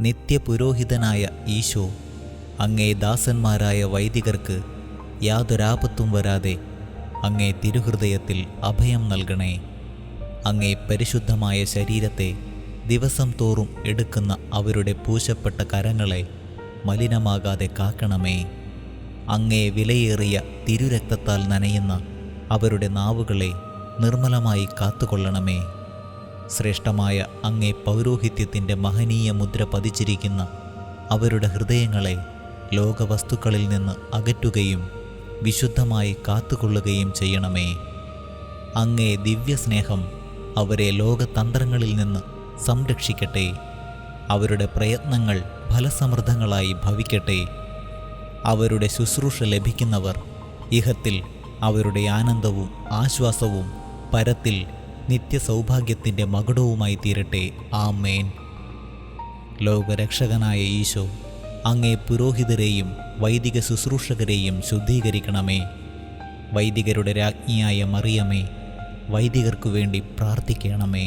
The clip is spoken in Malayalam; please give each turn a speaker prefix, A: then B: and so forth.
A: നിത്യപുരോഹിതനായ ഈശോ അങ്ങേ ദാസന്മാരായ വൈദികർക്ക് യാതൊരാപത്തും വരാതെ അങ്ങേ തിരുഹൃദയത്തിൽ അഭയം നൽകണേ. അങ്ങേ പരിശുദ്ധമായ ശരീരത്തെ ദിവസം തോറും എടുക്കുന്ന അവരുടെ പൂശപ്പെട്ട കരങ്ങളെ മലിനമാകാതെ കാക്കണമേ. അങ്ങേ വിലയേറിയ തിരുരക്തത്താൽ നനയുന്ന അവരുടെ നാവുകളെ നിർമ്മലമായി കാത്തുകൊള്ളണമേ. ശ്രേഷ്ഠമായ അങ്ങേ പൗരോഹിത്യത്തിൻ്റെ മഹനീയ മുദ്ര പതിച്ചിരിക്കുന്ന അവരുടെ ഹൃദയങ്ങളെ ലോകവസ്തുക്കളിൽ നിന്ന് അകറ്റുകയും വിശുദ്ധമായി കാത്തുകൊള്ളുകയും ചെയ്യണമേ. അങ്ങേ ദിവ്യസ്നേഹം അവരെ ലോകതന്ത്രങ്ങളിൽ നിന്ന് സംരക്ഷിക്കട്ടെ. അവരുടെ പ്രയത്നങ്ങൾ ഫലസമൃദ്ധങ്ങളായി ഭവിക്കട്ടെ. അവരുടെ ശുശ്രൂഷ ലഭിക്കുന്നവർ ഇഹത്തിൽ അവരുടെ ആനന്ദവും ആശ്വാസവും പരത്തിൽ നിത്യസൗഭാഗ്യത്തിൻ്റെ മകുടവുമായി തീരട്ടെ. ആമേൻ. ലോകരക്ഷകനായ ഈശോ അങ്ങേ പുരോഹിതരെയും വൈദിക ശുശ്രൂഷകരെയും ശുദ്ധീകരിക്കണമേ. വൈദികരുടെ രാജ്ഞിയായ മറിയമേ, വൈദികർക്കു വേണ്ടി പ്രാർത്ഥിക്കണമേ.